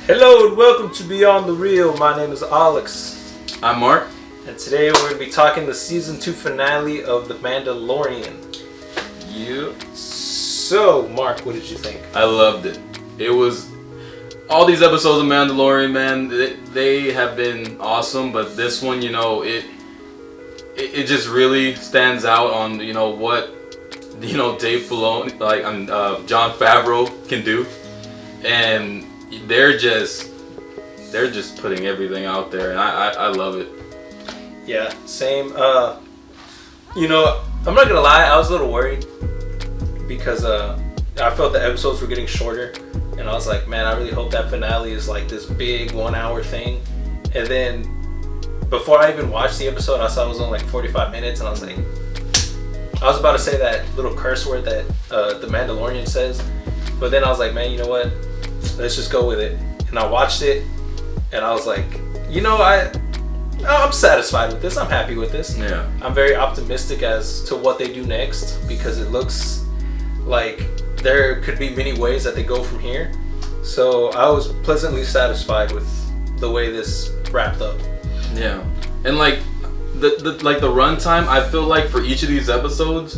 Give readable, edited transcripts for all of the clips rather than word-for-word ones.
Hello and welcome to Beyond the Real. My name is Alex. I'm Mark. And today we're going to be talking the season 2 finale of The Mandalorian. So, Mark, what did you think? I loved it. It was... all these episodes of Mandalorian, man, they have been awesome. But this one, it just really stands out on, what, Dave Filoni, Jon Favreau can do. And they're just putting everything out there, and I love it. Yeah, same. I'm not gonna lie, I was a little worried because I felt the episodes were getting shorter, and I was like, man, I really hope that finale is like this big 1 hour thing. And then before I even watched the episode, I saw it was only like 45 minutes, and I was like, I was about to say that little curse word that the Mandalorian says, but then I was like, man, you know what? Let's just go with it. And I watched it, and I was like, I'm satisfied with this. I'm happy with this. Yeah. I'm very optimistic as to what they do next because it looks like there could be many ways that they go from here. So I was pleasantly satisfied with the way this wrapped up. Yeah, and like the runtime, I feel like for each of these episodes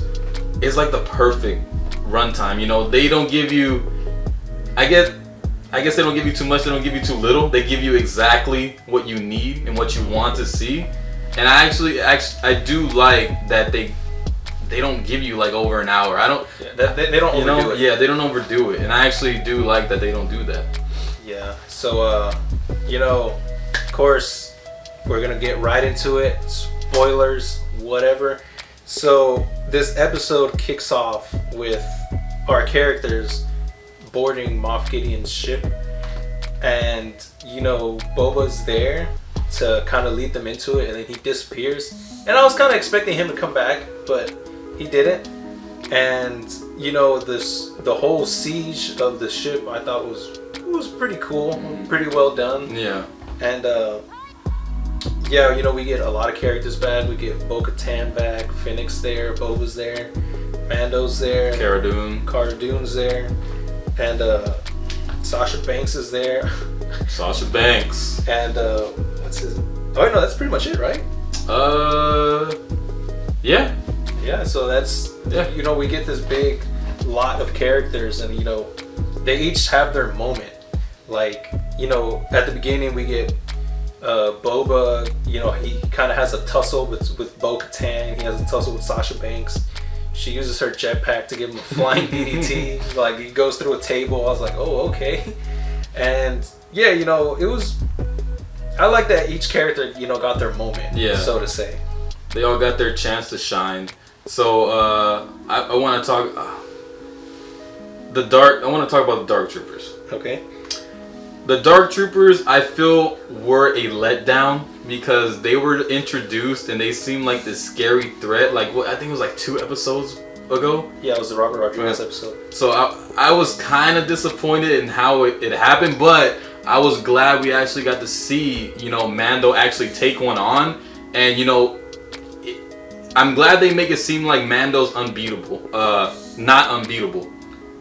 is like the perfect runtime. They don't give you. I guess they don't give you too much, they don't give you too little. They give you exactly what you need and what you want to see. And I do like that they don't give you like over an hour. They don't overdo it. Yeah, they don't overdo it. And I actually do like that they don't do that. Yeah. So of course we're going to get right into it. Spoilers, whatever. So this episode kicks off with our characters boarding Moff Gideon's ship, and Boba's there to kind of lead them into it, and then he disappears, and I was kind of expecting him to come back, but he didn't. And the whole siege of the ship I thought was pretty cool, pretty well done. Yeah. And we get a lot of characters back. We get Bo-Katan back, Fennec's there, Boba's there, Mando's there, Cara Dune's there. And Sasha Banks is there. Sasha Banks. And what's his? Oh no, that's pretty much it, right? Yeah. Yeah. So that's we get this big lot of characters, and they each have their moment. Like at the beginning we get Boba. He kind of has a tussle with Bo-Katan. He has a tussle with Sasha Banks. She uses her jetpack to give him a flying DDT. Like, he goes through a table. I was like, oh, okay. And yeah, it was. I like that each character, got their moment, so to say. They all got their chance to shine. So I want to talk. I want to talk about the Dark Troopers. Okay. The Dark Troopers, I feel, were a letdown because they were introduced and they seemed like this scary threat. Like, I think it was like 2 episodes ago. Yeah, it was the Robert Rodriguez episode. So I was kind of disappointed in how it happened, but I was glad we actually got to see, Mando actually take one on. And, I'm glad they make it seem like Mando's unbeatable. Not unbeatable.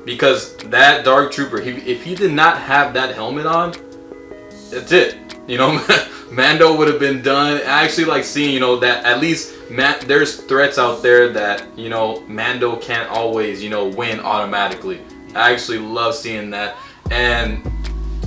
Because that Dark Trooper, if he did not have that helmet on, that's it. Mando would have been done. I actually like seeing, that at least there's threats out there that, Mando can't always, win automatically. I actually love seeing that. And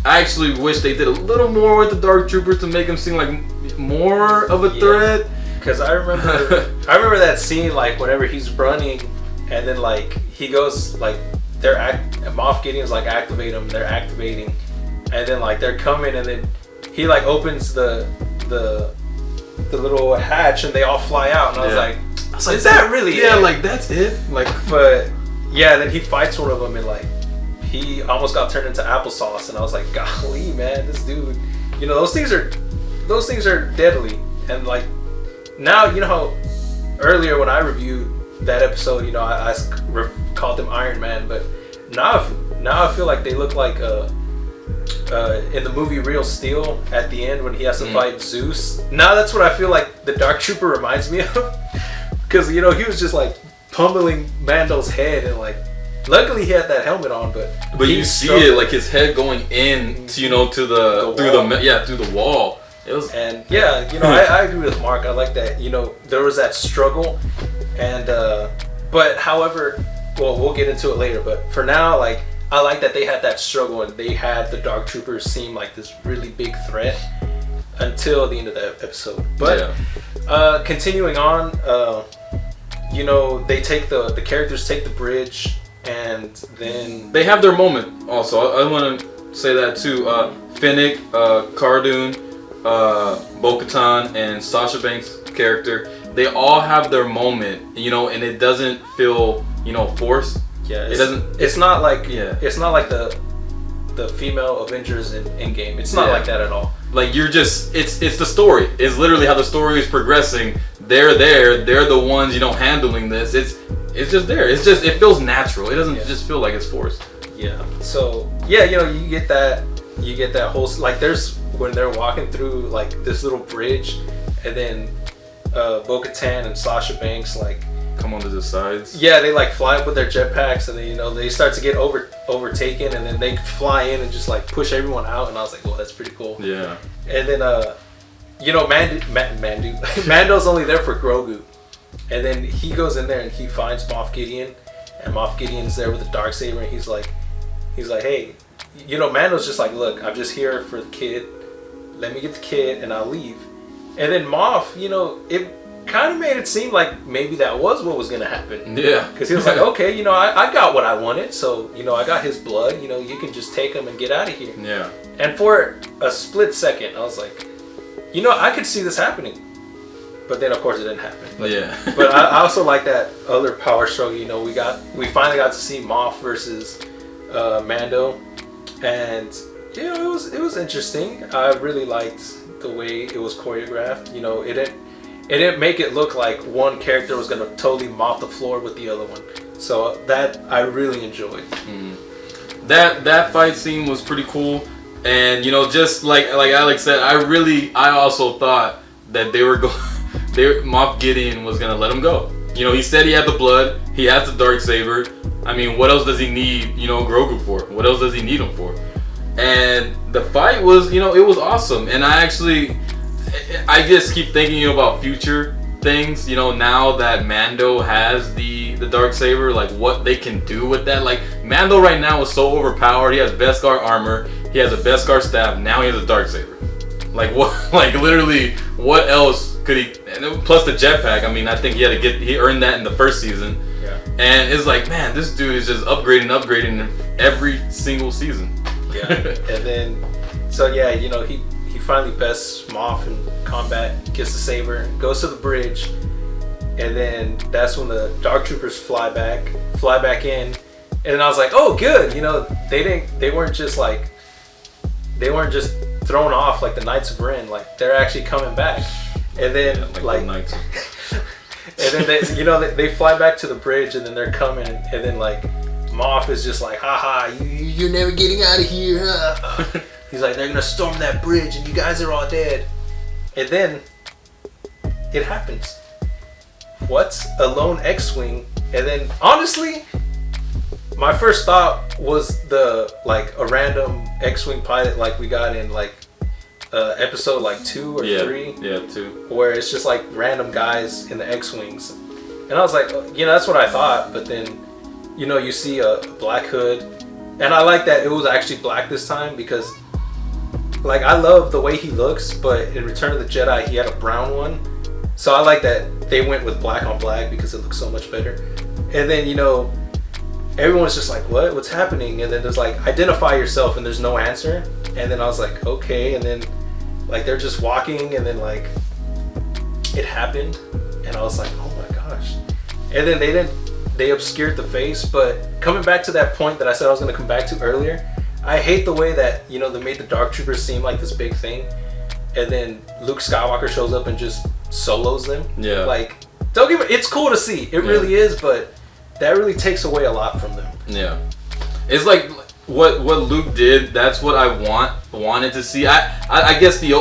I actually wish they did a little more with the Dark Trooper to make him seem like more of a threat. Because I remember that scene, like whenever he's running, and then like he goes like Moff Gideon's like activate them, they're activating, and then like they're coming, and then he like opens the little hatch, and they all fly out, and I was like, is that really it? Yeah, like that's it. Like, but yeah, then he fights one of them, and like he almost got turned into applesauce, and I was like, golly, man, this dude, those things are deadly, and like now how earlier when I reviewed that episode, I called them Iron Man, but now I feel like they look like in the movie Real Steel at the end when he has to fight Zeus. Now that's what I feel like the Dark Trooper reminds me of, because he was just like pummeling Mando's head, and like Luckily, he had that helmet on, but you see it like his head going in, to, to the through the wall. It was, and I agree with Mark. I like that. There was that struggle, and but however, well, we'll get into it later. But for now, like, I like that they had that struggle and they had the Dark Troopers seem like this really big threat until the end of the episode. But continuing on, they take the characters take the bridge, and then they have their moment. Also, I want to say that too. Finnick, Cardoon, Bo-Katan, and Sasha Banks' character, they all have their moment, and it doesn't feel, forced. Yeah, it doesn't. It's not like it's not like the female Avengers in Endgame. It's not like that at all. Like, you're just, it's the story. It's literally how the story is progressing. They're there. They're the ones, handling this. It's just there. It's just, it feels natural. It doesn't just feel like it's forced. Yeah. So you get that whole, like, there's when they're walking through like this little bridge, and then Bo-Katan and Sasha Banks like come onto the sides. Yeah, they like fly up with their jetpacks, and then they start to get overtaken, and then they fly in and just like push everyone out, and I was like, well, that's pretty cool. Yeah. And then Mando's only there for Grogu, and then he goes in there and he finds Moff Gideon, and Moff Gideon's there with the Darksaber, and he's like, hey, Mando's just like, look, I'm just here for the kid. Let me get the kid and I'll leave. And then Moff, it kind of made it seem like maybe that was what was going to happen. Yeah. Because he was like, okay, I got what I wanted. So, I got his blood. You can just take him and get out of here. Yeah. And for a split second, I was like, I could see this happening. But then, of course, it didn't happen. But, yeah. But I also like that other power struggle. We finally got to see Moff versus Mando. And, it was interesting. I really liked the way it was choreographed. It didn't make it look like one character was gonna totally mop the floor with the other one. So that I really enjoyed. That fight scene was pretty cool, and just like Alex said, I also thought that Moff Gideon was gonna let him go. He said he had the blood, he has the Darksaber. I mean, what else does he need, Grogu for? What else does he need him for? And the fight was, it was awesome. And I just keep thinking about future things, now that Mando has the Darksaber, like what they can do with that. Like, Mando right now is so overpowered. He has Beskar armor, he has a Beskar staff, now he has a Darksaber. Like, what? Like, literally, what else could he? Plus the jetpack. I mean, I think he earned that in the first season. Yeah. And it's like, man, this dude is just upgrading every single season. Yeah. And then, so yeah, he finally bests Moff in combat, gets the saber, goes to the bridge, and then that's when the Dark Troopers fly back in, and then I was like, oh, good, they weren't just thrown off like the Knights of Ren, like they're actually coming back, and then like Knights. and then they fly back to the bridge, and then they're coming, and then like Moff is just like, haha, you're never getting out of here, huh? He's like, they're gonna storm that bridge and you guys are all dead. And then it happens. What? A lone X-Wing. And then honestly, my first thought was a random X-Wing pilot like we got in episode 2 or 3. Yeah, 2. Where it's just like random guys in the X-Wings. And I was like, that's what I thought. But then, you see a black hood. And I like that it was actually black this time because I love the way he looks, but in Return of the Jedi, he had a brown one. So I like that they went with black on black because it looks so much better. And then, everyone's just like, what? What's happening? And then there's like, identify yourself, and there's no answer. And then I was like, okay. And then, they're just walking, and then, it happened. And I was like, oh my gosh. And then they obscured the face. But coming back to that point that I said I was going to come back to earlier, I hate the way that, they made the Dark Troopers seem like this big thing, and then Luke Skywalker shows up and just solos them. Yeah. Don't give it's cool to see. It really is, but that really takes away a lot from them. Yeah. It's like what Luke did, that's what I wanted to see. I guess the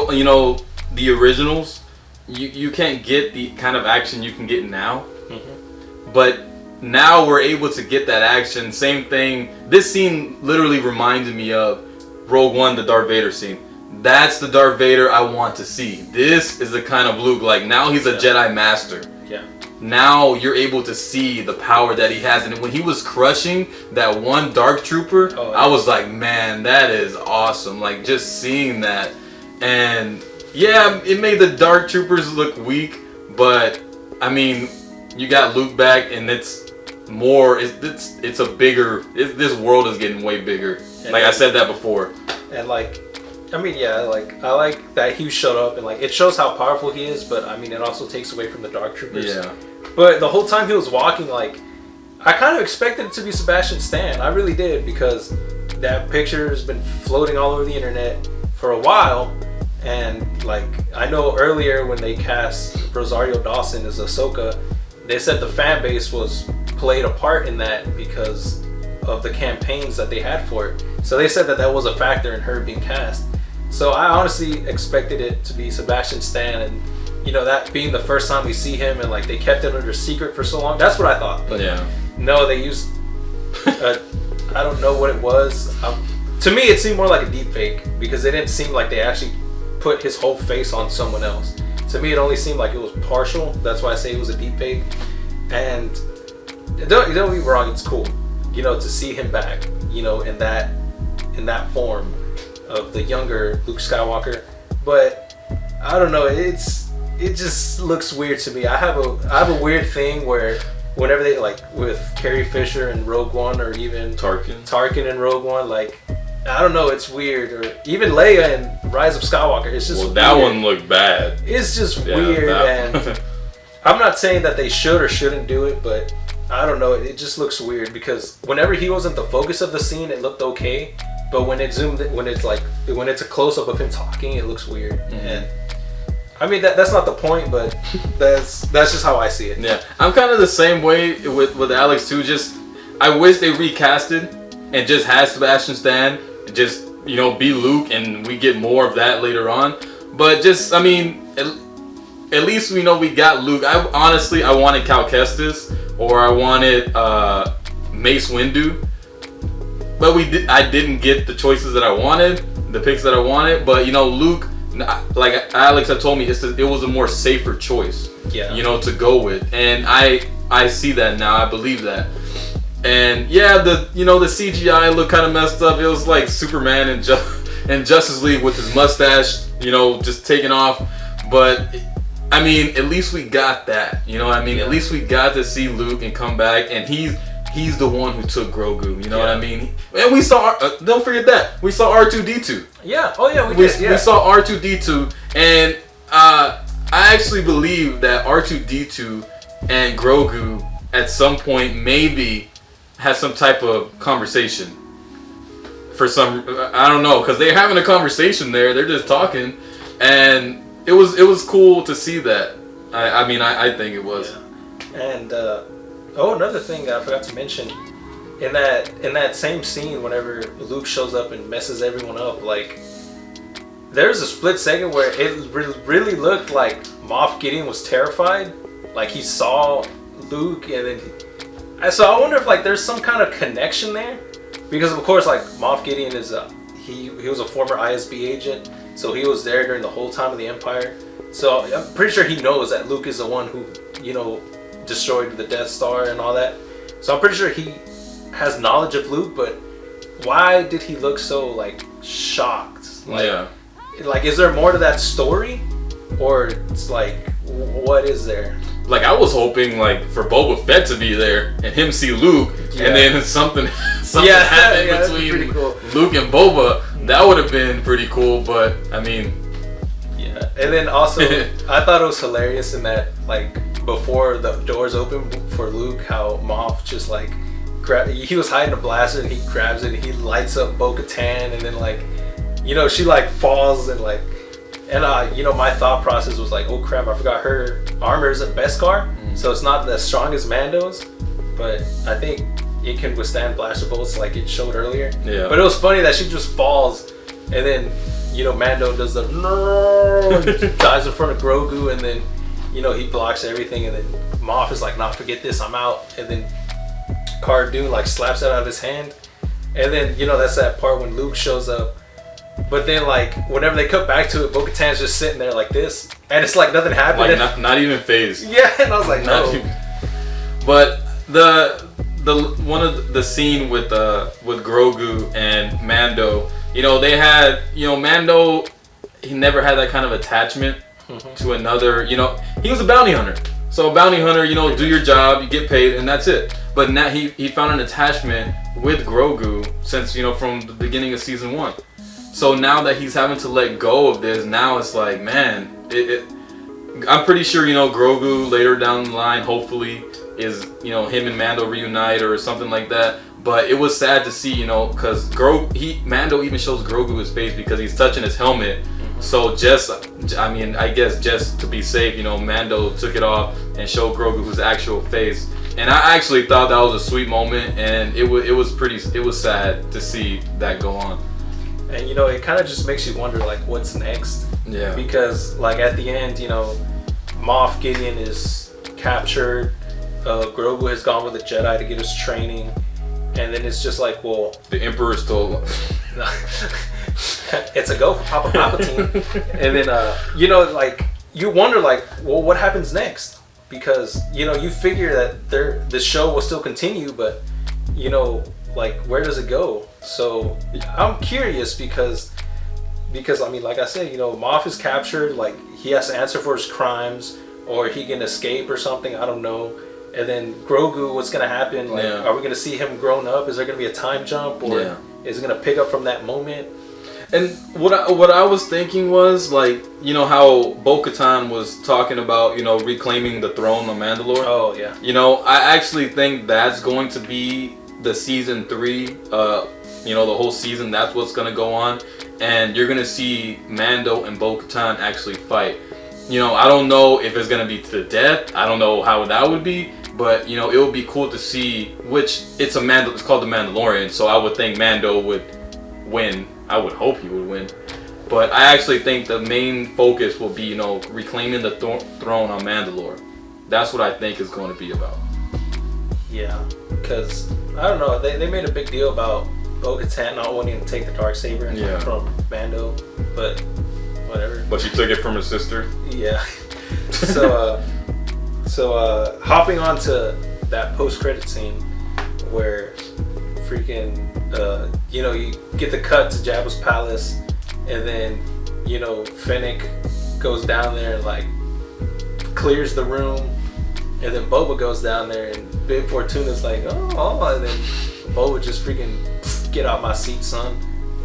originals, you can't get the kind of action you can get now. Mm-hmm. But now we're able to get that action. Same thing. This scene literally reminded me of Rogue One, the Darth Vader scene. That's the Darth Vader I want to see. This is the kind of Luke, like now he's a Jedi Master. Yeah. Now you're able to see the power that he has. And when he was crushing that one Dark Trooper, I was like, man, that is awesome. Like just seeing that. And yeah, it made the Dark Troopers look weak, but I mean, you got Luke back, and it's more. It's a bigger. This world is getting way bigger. And like I said that before. And like, I mean, yeah, like I like that he showed up, and like it shows how powerful he is. But I mean, it also takes away from the Dark Troopers. Yeah. But the whole time he was walking, like I kind of expected it to be Sebastian Stan. I really did, because that picture has been floating all over the internet for a while. And like I know earlier when they cast Rosario Dawson as Ahsoka, they said the fan base played a part in that because of the campaigns that they had for it. So they said that was a factor in her being cast. So I honestly expected it to be Sebastian Stan, and you know, that being the first time we see him, and like they kept it under secret for so long. That's what I thought. But yeah. No, they used I don't know what it was. To me, it seemed more like a deep fake, because it didn't seem like they actually put his whole face on someone else. To me, it only seemed like it was partial. That's why I say it was a deep fake. And don't get me wrong, it's cool, you know, to see him back, you know, in that form of the younger Luke Skywalker. But I don't know, it just looks weird to me. I have a weird thing where whenever they, like with Carrie Fisher in Rogue One, or even Tarkin in Rogue One, like I don't know, it's weird. Or even Leia in Rise of Skywalker, it's just weird. That one looked bad. It's just weird, and I'm not saying that they should or shouldn't do it, but I don't know, it just looks weird, because whenever he wasn't the focus of the scene, it looked okay, but when it's a close-up of him talking, it looks weird. And I mean, that's not the point, but that's just how I see it. Yeah, I'm kind of the same way with Alex too. Just I wish they recasted and just had Sebastian Stan and just, you know, be Luke, and we get more of that later on. But just, I mean, at least we know we got Luke. I wanted Cal Kestis, or I wanted Mace Windu, but I didn't get the choices that I wanted, the picks that I wanted. But you know, Luke, like Alex had told me, it was a more safer choice. Yeah. You know, to go with, and I see that now. I believe that. And yeah, the CGI looked kind of messed up. It was like Superman and Justice League with his mustache, you know, just taking off. But I mean, at least we got that. You know what I mean? Yeah. At least we got to see Luke and come back, and he's the one who took Grogu. You know what I mean? And we saw. Don't forget that we saw R2-D2. Yeah. Oh yeah, we did. Yeah. We saw R2-D2, and I actually believe that R2-D2 and Grogu at some point maybe had some type of conversation. For some, I don't know, because they're having a conversation there. They're just talking, and it was cool to see that. I mean, I think it was. Yeah. And another thing I forgot to mention, in that same scene, whenever Luke shows up and messes everyone up, like there's a split second where it really looked like Moff Gideon was terrified, like he saw Luke, and then so I wonder if like there's some kind of connection there, because of course like Moff Gideon is he was a former ISB agent, so he was there during the whole time of the Empire. So I'm pretty sure he knows that Luke is the one who, you know, destroyed the Death Star and all that. So I'm pretty sure he has knowledge of Luke, but why did he look so like shocked? Like, yeah. Like, is there more to that story, or it's like, what is there? Like, I was hoping like for Boba Fett to be there and him see Luke, and then something happened between Luke and Boba. That would have been pretty cool, but I mean, yeah. And then also, I thought it was hilarious in that, like, before the doors open for Luke, how Moff just like he was hiding a blaster and he grabs it and he lights up Bo-Katan, and then like, you know, she like falls and like. And you know, my thought process was like, oh crap, I forgot her armor isn't Beskar, so it's not as strong as Mando's, but I think it can withstand blaster bolts like it showed earlier. Yeah. But it was funny that she just falls, and then, you know, Mando does the no, dives in front of Grogu, and then, you know, he blocks everything, and then Moff is like, nah, forget this, I'm out, and then Cara Dune like slaps it out of his hand, and then that's that part when Luke shows up. But then like whenever they cut back to it, Bo-Katan's just sitting there like this, and it's like nothing happened. Like not even phased. Yeah, and I was like, no. But the one of the scene with Grogu and Mando, they had Mando, he never had that kind of attachment to another. He was a bounty hunter. So a bounty hunter, do your job, you get paid, and that's it. But now he found an attachment with Grogu since from the beginning of season 1. So now that he's having to let go of this, now it's like, man, I'm pretty sure Grogu later down the line, hopefully, is him and Mando reunite or something like that. But it was sad to see, because Mando even shows Grogu his face because he's touching his helmet. So I guess just to be safe, Mando took it off and showed Grogu his actual face. And I actually thought that was a sweet moment, and it was sad to see that go on. And it kind of just makes you wonder like what's next. Yeah. Because like at the end, Moff Gideon is captured. Grogu has gone with the Jedi to get his training, and then it's just like, well, the Emperor stole. It's a go for Papa Palpatine. And then like you wonder like, well, what happens next? Because you figure that the show will still continue, but like where does it go? So I'm curious because I mean, like I said, Moff is captured, like he has to answer for his crimes, or he can escape or something, I don't know. And then Grogu, what's gonna happen? Like, are we gonna see him grown up? Is there gonna be a time jump, or is it gonna pick up from that moment? And what I was thinking was like, how Bo-Katan was talking about, reclaiming the throne of Mandalore. Oh yeah. I actually think that's going to be the season 3. The whole season. That's what's gonna go on, and you're gonna see Mando and Bo-Katan actually fight. I don't know if it's gonna be to the death. I don't know how that would be, but it would be cool to see. Which it's called the Mandalorian, so I would think Mando would win. I would hope he would win, but I actually think the main focus will be reclaiming the throne on Mandalore. That's what I think is going to be about. Yeah, because I don't know. They made a big deal about Bo-Katan not wanting to take the Darksaber from Mando, but whatever. But she took it from her sister. Yeah. So hopping on to that post-credit scene where freaking you get the cut to Jabba's palace, and then Fennec goes down there and like clears the room, and then Boba goes down there, and Bib Fortuna's like, oh, and then Boba just freaking, get out my seat, son.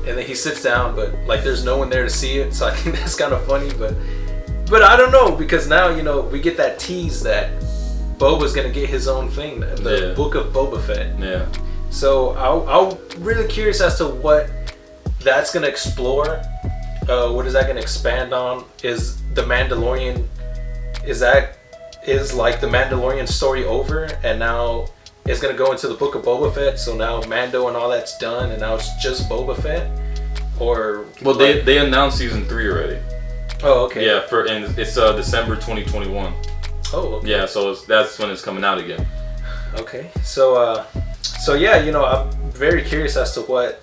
And then he sits down, but like there's no one there to see it, so I think that's kind of funny. But I don't know, because now we get that tease that Boba's gonna get his own thing, the Book of Boba Fett. Yeah. So I'm really curious as to what that's gonna explore. What is that gonna expand on? Is the Mandalorian? Is like the Mandalorian story over, and now it's gonna go into the Book of Boba Fett? So now Mando and all that's done, and now it's just Boba Fett, or they announced season 3 already. Oh, okay. Yeah, and it's December 2021. Oh, okay. Yeah, so that's when it's coming out again. Okay, so yeah, I'm very curious as to what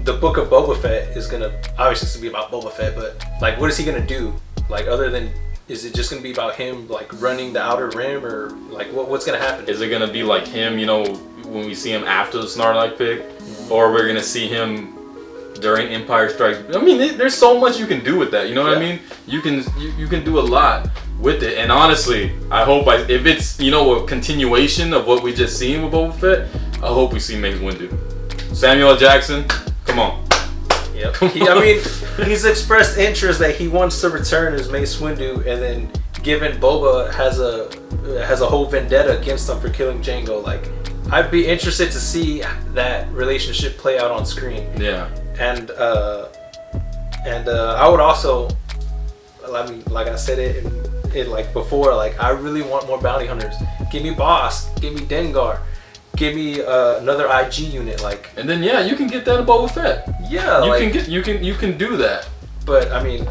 the Book of Boba Fett is gonna. Obviously, it's gonna be about Boba Fett, but like, what is he gonna do? Like, other than, is it just gonna be about him like running the Outer Rim, or like what's gonna happen? Is it gonna be like him, when we see him after the Sarlacc pit, or we're gonna see him during Empire Strikes? I mean, there's so much you can do with that. You know what I mean? You can do a lot with it. And honestly, I hope if it's a continuation of what we just seen with Boba Fett, I hope we see Mace Windu. Samuel L. Jackson, come on. Yep. I mean, he's expressed interest that he wants to return as Mace Windu, and then given Boba has a whole vendetta against him for killing Jango, like I'd be interested to see that relationship play out on screen. Yeah. And I would also, I mean, like I said it like before, like I really want more bounty hunters. Give me Boss, give me Dengar. Give me another IG unit, like. And then you can get that in Boba Fett. Yeah, you can do that. But I mean,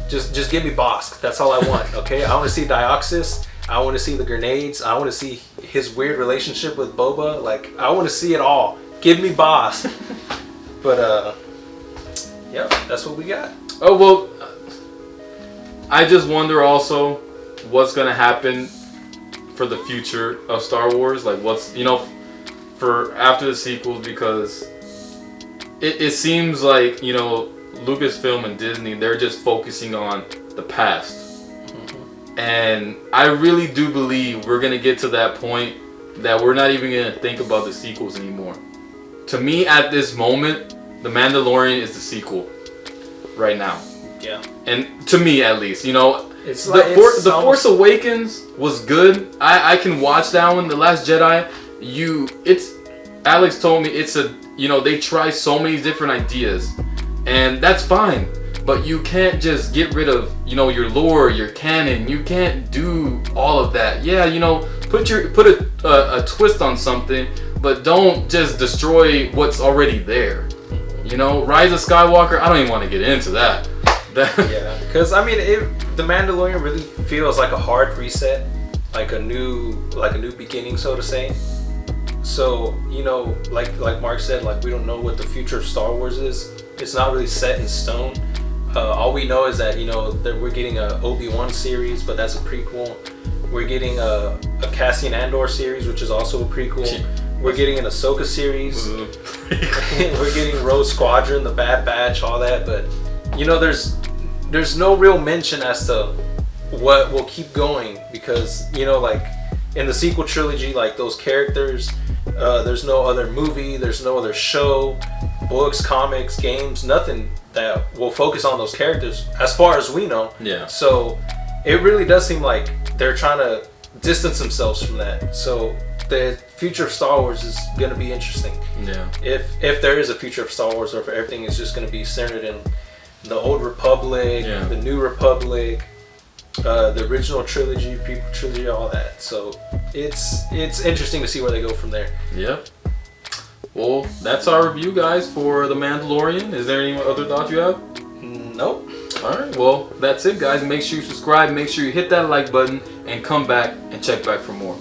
just give me Bosk. That's all I want. Okay, I want to see Dioxis. I want to see the grenades. I want to see his weird relationship with Boba. Like, I want to see it all. Give me Boss. But yeah, that's what we got. Oh well, I just wonder also what's gonna happen for the future of Star Wars. Like, what's for after the sequels, because it seems like Lucasfilm and Disney, they're just focusing on the past. And I really do believe we're gonna get to that point that we're not even gonna think about the sequels anymore. To me, at this moment, The Mandalorian is the sequel right now. Yeah. And to me, at least, it's the Force Awakens was good. I can watch that one. The Last Jedi, Alex told me it's they try so many different ideas, and that's fine. But you can't just get rid of, your lore, your canon. You can't do all of that. Yeah, put a twist on something, but don't just destroy what's already there. Rise of Skywalker, I don't even want to get into that. Yeah, because The Mandalorian really feels like a hard reset, like a new beginning, so to say. So, like Mark said, like, we don't know what the future of Star Wars is. It's not really set in stone. All we know is that that we're getting a Obi-Wan series, but that's a prequel. We're getting a Cassian Andor series, which is also a prequel. We're getting an Ahsoka series. We're getting Rogue Squadron, the Bad Batch, all that. But there's no real mention as to what will keep going, because like in the sequel trilogy, like those characters, there's no other movie, there's no other show, books, comics, games, nothing that will focus on those characters as far as we know. Yeah. So it really does seem like they're trying to distance themselves from that. So the future of Star Wars is going to be interesting. Yeah. If there is a future of Star Wars, or if everything is just going to be centered in the Old Republic, the New Republic, the original trilogy, prequel trilogy, all that. So it's interesting to see where they go from there. Yep. Well, that's our review, guys, for The Mandalorian. Is there any other thoughts you have? Nope. Alright, well, that's it, guys. Make sure you subscribe, make sure you hit that like button, and come back and check back for more.